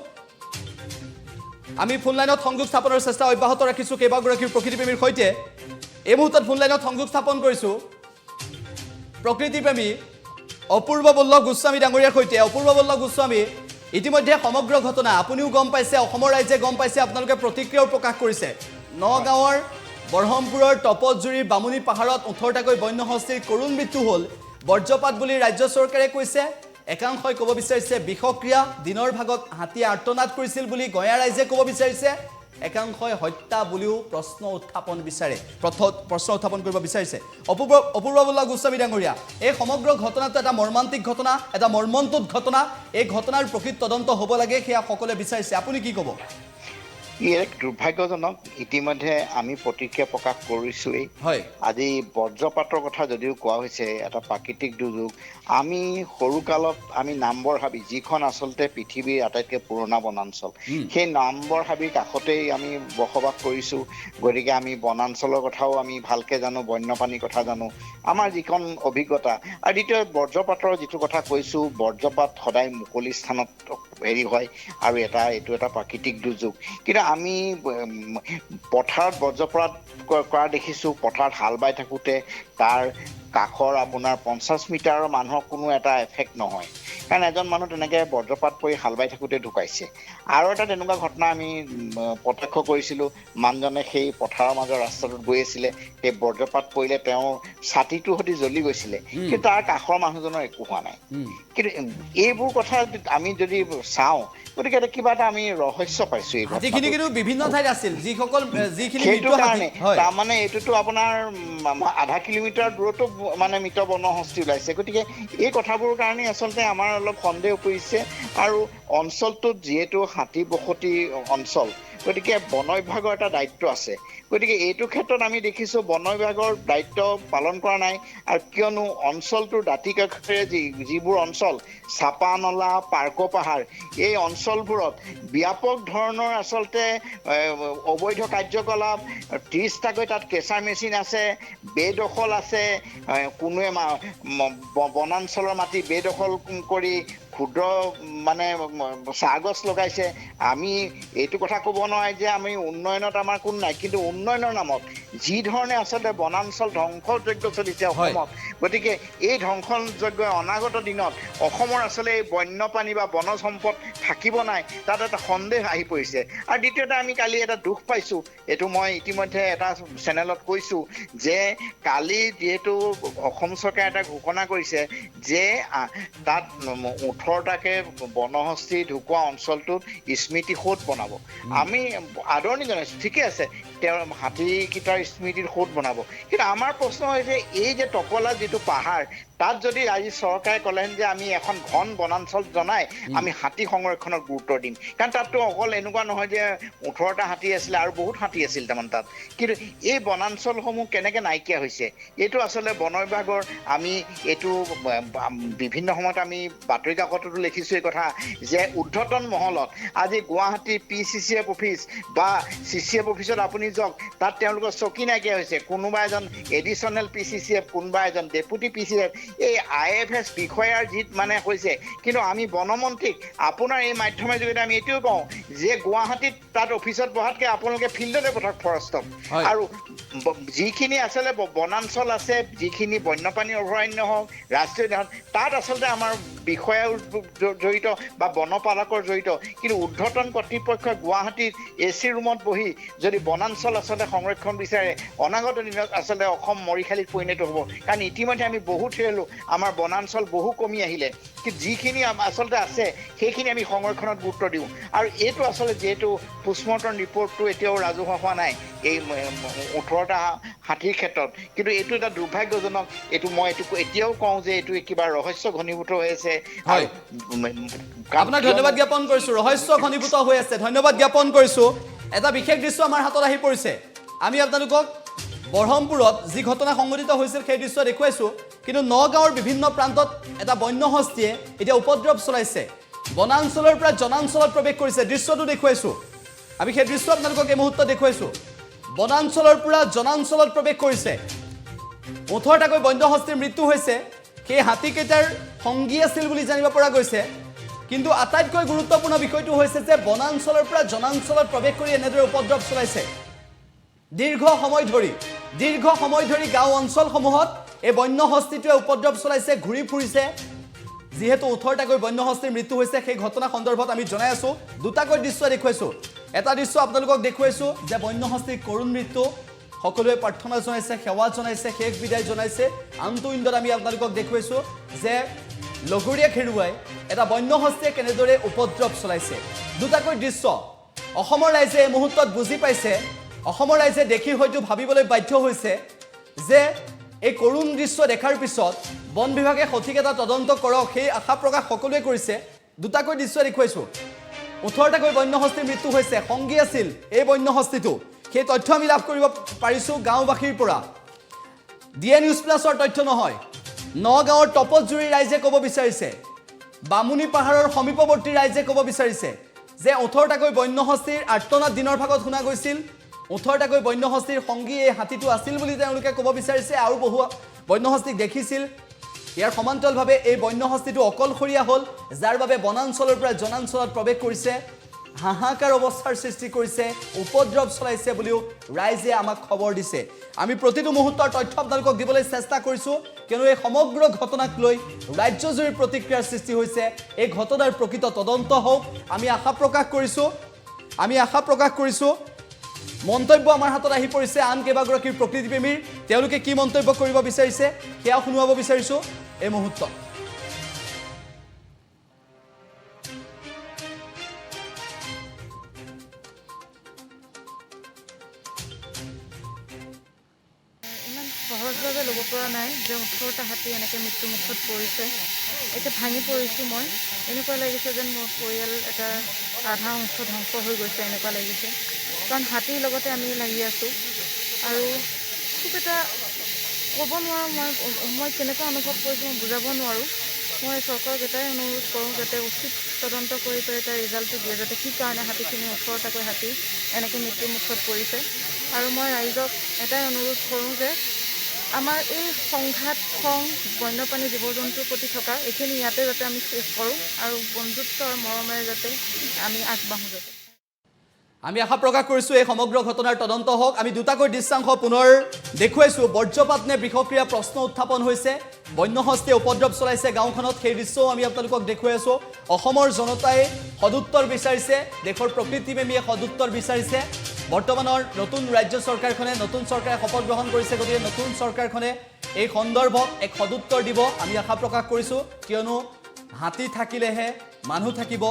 আমি ফোন লাইনত সংযোগ স্থাপনৰ চেষ্টা অব্যাহত ৰাখিছো কেইবাগৰাকী প্ৰকৃতিপ্ৰেমীৰ সৈতে এই মুহূৰ্তত ফোন লাইনত সংযোগ স্থাপন কৰিছো প্ৰকৃতিপ্ৰেমী অপূৰ্ব বল্লভ গোস্বামী ডাঙৰীয়াৰ সৈতে অপূৰ্ব বল্লভ গোস্বামী ইতিমধ্যে সমগ্ৰ ঘটনা আপুনিও গম পাইছে অসমৰ ৰাইজে গম পাইছে আপোনালোকে প্ৰতিক্ৰিয়াও প্ৰকাশ কৰিছে নগাঁৱৰ বৰহমপুৰৰ তপজুৰিৰ বামুনী পাহাৰত 18টাকৈ বন্য হস্তীৰ কৰুণ মৃত্যু হ'ল বৰ্জ্যপাত বুলি ৰাজ্য চৰকাৰে কৈছে একাংশই ক'ব বিচাৰিছে বিষক্ৰিয়া দিনৰ ভাগত হাতীয়ে আৰ্তনাদ কৰিছিল বুলি গঞা ৰাইজে ক'ব বিচাৰিছে একাংশই হত্যা বুলিও প্ৰশ্ন উত্থাপন কৰিব বিচাৰিছে অপূৰ্ব বল্লভ গোস্বামী ডাঙৰীয়া এই সমগ্ৰ ঘটনাটো এটা মৰ্মান্তিক ঘটনা এটা মৰ্মন্তুদ ঘটনা এই ঘটনাৰ প্ৰকৃত তদন্ত হ'ব লাগে সেয়া সকলোৱে বিচাৰিছে আপুনি কি ক'ব এক দুৰ্ভাগ্যজনক ইতিমধ্যে আমি প্ৰতিক্ৰিয়া প্ৰকাশ কৰিছোৱেই হয় আজি বজ্ৰপাতৰ কথা যদিও কোৱা হৈছে এটা প্ৰাকৃতিক দুৰ্যোগ আমি সৰুকালত আমি নামবৰ হাবি যিখন আচলতে পৃথিৱীৰ আটাইতকৈ পুৰণা বনাঞ্চল সেই নামবৰ হাবিৰ কাষতেই আমি বসবাস কৰিছোঁ গতিকে আমি বনাঞ্চলৰ কথাও আমি ভালকৈ জানো বন্যপ্ৰাণীৰ কথা জানো আমাৰ যিখন অভিজ্ঞতা আৰু দ্বিতীয় বজ্ৰপাতৰ যিটো কথা কৈছোঁ বজ্ৰপাত সদায় মুকলি স্থানত হেৰি হয় আৰু এইটো এটা প্ৰাকৃতিক দুৰ্যোগ কিন্তু আমি পথাৰত বজ্ৰপাত কৰা দেখিছোঁ পথাৰত হাল বাই থাকোঁতে তাৰ কাষৰ আপোনাৰ 50 মিটাৰৰ মানুহৰ কোনো এটা এফেক্ট নহয় কাৰণ এজন মানুহ তেনেকৈ বজ্ৰপাত পৰি হাল বাই থাকোঁতে ঢুকাইছে আৰু এটা তেনেকুৱা ঘটনা আমি প্ৰত্যক্ষ কৰিছিলোঁ মানুহজনে সেই পথাৰৰ মাজৰ ৰাস্তাটোত গৈ আছিলে সেই বজ্ৰপাত পৰিলে তেওঁৰ ছাতিটোৰ সৈতে জ্বলি গৈছিলে কিন্তু তাৰ কাষৰ মানুহজনৰ একো হোৱা নাই কিন্তু এইবোৰ কথা আমি যদি চাওঁ গতিকে কিবা এটা আমি ৰহস্য পাইছোঁ এই হাতীখিনি কিন্তু বিভিন্ন ঠাইত আছিল সেইটো কাৰণে তাৰমানে এইটোতো আপোনাৰ আধা কিলোমিটাৰ দূৰতো মানে মৃত বনহস্তী ওলাইছে গতিকে এই কথাবোৰৰ কাৰণে আচলতে আমাৰ অলপ সন্দেহ পৰিছে আৰু অঞ্চলটোত যিহেতু হাতী বসতি অঞ্চল গতিকে বন বিভাগৰ এটা দায়িত্ব আছে গতিকে এইটো ক্ষেত্ৰত আমি দেখিছোঁ বন বিভাগৰ দায়িত্ব পালন কৰা নাই আৰু কিয়নো অঞ্চলটোৰ দাঁতি কাষেৰে যিবোৰ অঞ্চল চাপা নলা পাৰ্ক পাহাৰ এই অঞ্চলবোৰত ব্যাপক ধৰণৰ আচলতে অবৈধ কাৰ্যকলাপ 30টাকৈ তাত কেঁচা মেচিন আছে বেদখল আছে কোনোৱে বনাঞ্চলৰ মাটি বেদখল কৰি ক্ষুদ্ৰ মানে চাহ গছ লগাইছে আমি এইটো কথা ক'ব নোৱাৰে যে আমি উন্নয়নত আমাৰ কোনো নাই কিন্তু উন্নয়নৰ নামত যি ধৰণে আচলতে বনাঞ্চল ধ্বংসযজ্ঞ চলিছে অসমত গতিকে এই ধ্বংসযজ্ঞ অনাগত দিনত অসমৰ আচলতে এই বন্যপ্ৰাণী বা বনজ সম্পদ থাকিব নাই তাত এটা সন্দেহ আহি পৰিছে আৰু দ্বিতীয়তে আমি কালি এটা দুখ পাইছোঁ এইটো মই ইতিমধ্যে এটা চেনেলত কৈছোঁ যে কালি যিহেতু অসম চৰকাৰে এটা ঘোষণা কৰিছে যে তাত 18টাকে বনহস্তী ঢুকুৱা অঞ্চলটোত স্মৃতিসৌধ বনাব আমি আদৰণি জনাইছোঁ ঠিকে আছে তেওঁৰ হাতীকেইটাৰ স্মৃতিৰ সৌধ বনাব কিন্তু আমাৰ প্ৰশ্ন হৈছে এই যে টপলা যিটো পাহাৰ তাত যদি আজি চৰকাৰে ক'লেন যে আমি এখন ঘন বনাঞ্চল জনাই আমি হাতী সংৰক্ষণত গুৰুত্ব দিম কাৰণ তাততো অকল এনেকুৱা নহয় যে 18টা হাতী আছিলে আৰু বহুত হাতী আছিল তাৰমানে তাত কিন্তু এই বনাঞ্চলসমূহ কেনেকৈ নাইকিয়া হৈছে এইটো আচলতে বন বিভাগৰ আমি এইটো বিভিন্ন সময়ত আমি বাতৰি কাকততো লিখিছোঁ এই কথা যে ঊৰ্ধ্বতন মহলত আজি গুৱাহাটী PCCF অফিচ বা CCF অফিচত আপুনি যাওক তাত তেওঁলোকৰ চকী নাইকিয়া হৈছে কোনোবা এজন এডিশ্যনেল PCCF কোনোবা এজন ডেপুটি PCCF এই IFS বিষয়াৰ জিত মানে হৈছে কিন্তু আমি বনমন্ত্ৰীক আপোনাৰ এই মাধ্যমৰ জৰিয়তে আমি এইটোও কওঁ যে গুৱাহাটীত তাত অফিচত বহাতকৈ আপোনালোকে ফিল্ডতে পঠাওক ফৰেষ্টক আৰু যিখিনি আচলতে বনাঞ্চল আছে যিখিনি বন্যপ্ৰাণী অভয়াৰণ্য হওক ৰাষ্ট্ৰীয় উদ্যান তাত আচলতে আমাৰ বিষয়াও জড়িত বা বনপালকৰ জড়িত কিন্তু ঊৰ্ধ্বতন কৰ্তৃপক্ষই গুৱাহাটীত AC ৰুমত বহি যদি বনাঞ্চল আচলতে সংৰক্ষণ বিচাৰে বিচাৰে অনাগত দিনত আচলতে অসম মৰিশালীত পৰিণত হ'ব কাৰণ ইতিমধ্যে আমি বহুত হেৰুলোঁ আমাৰ বনাঞ্চল বহু কমি আহিলে কিন্তু যিখিনি আচলতে আছে সেইখিনি আমি সংৰক্ষণত গুৰুত্ব দিওঁ আৰু এইটো আচলতে যিহেতু পোষ্টমৰ্টম ৰিপৰ্টটো এতিয়াও ৰাজহুৱা হোৱা নাই এই 18টা হাতীৰ ক্ষেত্ৰত কিন্তু এইটো এটা দুৰ্ভাগ্যজনক এইটো মই এতিয়াও কওঁ যে এইটো কিবা ৰহস্য ঘনীভূত হৈ আছে আপোনাক ধন্যবাদ জ্ঞাপন কৰিছোঁ ৰহস্য ঘনীভূত হৈ আছে ধন্যবাদ জ্ঞাপন কৰিছোঁ এটা বিশেষ দৃশ্য আমাৰ হাতত আহি পৰিছে আমি আপোনালোকক বৰহমপুৰত যি ঘটনা সংঘটিত হৈছিল সেই দৃশ্য দেখুৱাইছোঁ কিন্তু নগাঁৱৰ বিভিন্ন প্ৰান্তত এটা বন্য হস্তীয়ে এতিয়া উপদ্ৰৱ চলাইছে বনাঞ্চলৰ পৰা জনাঞ্চলত প্ৰৱেশ কৰিছে দৃশ্যটো দেখুৱাইছোঁ আমি সেই দৃশ্য আপোনালোকক এই মুহূৰ্তত দেখুৱাইছোঁ বনাঞ্চলৰ পৰা জনাঞ্চলত প্ৰৱেশ কৰিছে 18টাকৈ বন্য হস্তীৰ মৃত্যু হৈছে সেই হাতীকেইটাৰ সংগী আছিল বুলি জানিব পৰা গৈছে কিন্তু আটাইতকৈ গুৰুত্বপূৰ্ণ বিষয়টো হৈছে যে বনাঞ্চলৰ পৰা জনাঞ্চলত প্ৰৱেশ কৰি এনেদৰে উপদ্ৰৱ চলাইছে দীৰ্ঘ সময় ধৰি গাঁও অঞ্চলসমূহত এই বন্য হস্তীটোৱে উপদ্ৰৱ চলাইছে ঘূৰি ফুৰিছে যিহেতু 18টাকৈ বন্য হস্তীৰ মৃত্যু হৈছে সেই ঘটনা সন্দৰ্ভত আমি জনাই আছোঁ দুটাকৈ দৃশ্য দেখুৱাইছোঁ এটা দৃশ্য আপোনালোকক দেখুৱাইছোঁ যে বন্য হস্তীৰ কৰুণ মৃত্যু সকলোৱে প্ৰাৰ্থনা জনাইছে সেৱা জনাইছে শেষ বিদায় জনাইছে আনটো ইণ্ডত আমি আপোনালোকক দেখুৱাইছোঁ যে লগৰীয়া খেৰুৱাই এটা বন্য হস্তীয়ে কেনেদৰে উপদ্ৰৱ চলাইছে দুটাকৈ দৃশ্য অসমৰ ৰাইজে এই মুহূৰ্তত বুজি পাইছে অসমৰ ৰাইজে দেখি হয়তো ভাবিবলৈ বাধ্য হৈছে যে এই কৰুণ দৃশ্য দেখাৰ পিছত বন বিভাগে সঠিক এটা তদন্ত কৰক সেই আশা প্ৰকাশ সকলোৱে কৰিছে দুটাকৈ দৃশ্য দেখুৱাইছোঁ 18টাকৈ বন্য হস্তীৰ মৃত্যু হৈছে সংগী আছিল এই বন্য হস্তীটো সেই তথ্য আমি লাভ কৰিব পাৰিছোঁ গাঁওবাসীৰ পৰা ডিএ নিউজ প্লাছৰ তথ্য নহয় নগাঁৱৰ তপজুৰি ৰাইজে ক'ব বিচাৰিছে বামুনি পাহাৰৰ সমীপৱৰ্তী ৰাইজে ক'ব বিচাৰিছে যে 18টাকৈ বন্য হস্তীৰ আৰ্তনাদ দিনৰ ভাগত শুনা গৈছিল 18টাকৈ বন্য হস্তীৰ সংগী এই হাতীটো আছিল বুলি তেওঁলোকে ক'ব বিচাৰিছে আৰু বহু বন্য হস্তীক দেখিছিল ইয়াৰ সমান্তৰালভাৱে এই বন্য হস্তীটো অকলশৰীয়া হ'ল যাৰ বাবে বনাঞ্চলৰ পৰা জনাঞ্চলত প্ৰৱেশ কৰিছে হাহাকাৰ অৱস্থাৰ সৃষ্টি কৰিছে উপদ্ৰৱ চলাইছে বুলিও ৰাইজে আমাক খবৰ দিছে আমি প্ৰতিটো মুহূৰ্তৰ তথ্য আপোনালোকক দিবলৈ চেষ্টা কৰিছোঁ কিয়নো এই সমগ্ৰ ঘটনাক লৈ ৰাজ্যজুৰি প্ৰতিক্ৰিয়াৰ সৃষ্টি হৈছে এই ঘটনাৰ প্ৰকৃত তদন্ত হওক আমি আশা প্ৰকাশ কৰিছোঁ মন্তব্য আমাৰ হাতত আহি পৰিছে আন কেইবাগৰাকীৰ প্ৰকৃতিপ্ৰেমীৰ তেওঁলোকে কি মন্তব্য কৰিব বিচাৰিছে সেয়া শুনুৱাব বিচাৰিছোঁ এই মুহূৰ্তত সহজভাৱে ল'ব পৰা নাই যে 18টা হাতী এনেকৈ মৃত্যুমুখত পৰিছে এতিয়া ভাঙি পৰিছোঁ মই এনেকুৱা লাগিছে যেন মোৰ পৰিয়াল এটা আধা অংশ ধ্বংস হৈ গৈছে এনেকুৱা লাগিছে কাৰণ হাতীৰ লগতে আমি লাগি আছোঁ আৰু খুব এটা ক'ব নোৱাৰোঁ মই কেনেকুৱা অনুভৱ কৰিছোঁ মই বুজাব নোৱাৰোঁ মই চৰকাৰক এটাই অনুৰোধ কৰোঁ যাতে উচিত তদন্ত কৰি পেলাই তাৰ ৰিজাল্টটো দিয়ে যাতে কি কাৰণে হাতীখিনি 18টাকৈ হাতী এনেকৈ মৃত্যুমুখত পৰিছে আৰু মই ৰাইজক এটাই অনুৰোধ কৰোঁ যে আমাৰ এই সংঘাত খং বন্যপ্ৰাণী জীৱ জন্তুৰ প্ৰতি থকা এইখিনি ইয়াতে যাতে আমি শেষ কৰোঁ আৰু বন্ধুত্ব আৰু মৰমেৰে যাতে আমি আগবাঢ়োঁ যাতে আমি আশা প্ৰকাশ কৰিছোঁ এই সমগ্ৰ ঘটনাৰ তদন্ত হওক আমি দুটাকৈ দৃশ্যাংশ পুনৰ দেখুৱাইছোঁ বৰ্জ্যপাত নে বিষক্ৰিয়া প্ৰশ্ন উত্থাপন হৈছে বন্য হস্তীয়ে উপদ্ৰৱ চলাইছে গাঁওখনত সেই দৃশ্যও আমি আপোনালোকক দেখুৱাই আছোঁ অসমৰ জনতাই সদুত্তৰ বিচাৰিছে দেশৰ প্ৰকৃতিপ্ৰেমীয়ে সদুত্তৰ বিচাৰিছে বৰ্তমানৰ নতুন ৰাজ্য চৰকাৰখনে নতুন চৰকাৰে শপত গ্ৰহণ কৰিছে গতিকে নতুন চৰকাৰখনে এই সন্দৰ্ভত এক সদুত্তৰ দিব আমি আশা প্ৰকাশ কৰিছোঁ কিয়নো হাতী থাকিলেহে মানুহ থাকিব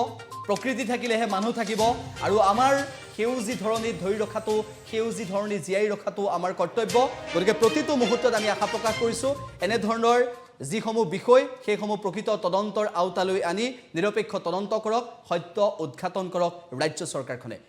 প্ৰকৃতি থাকিলেহে মানুহ থাকিব আৰু আমাৰ সেউজী ধৰণী ধৰি ৰখাটো সেউজী ধৰণী জীয়াই ৰখাটো আমাৰ কৰ্তব্য গতিকে প্ৰতিটো মুহূৰ্তত আমি আশা প্ৰকাশ কৰিছোঁ এনেধৰণৰ যিসমূহ বিষয় সেইসমূহ প্ৰকৃত তদন্তৰ আওতালৈ আনি নিৰপেক্ষ তদন্ত কৰক সত্য উদ্ঘাটন কৰক ৰাজ্য চৰকাৰখনে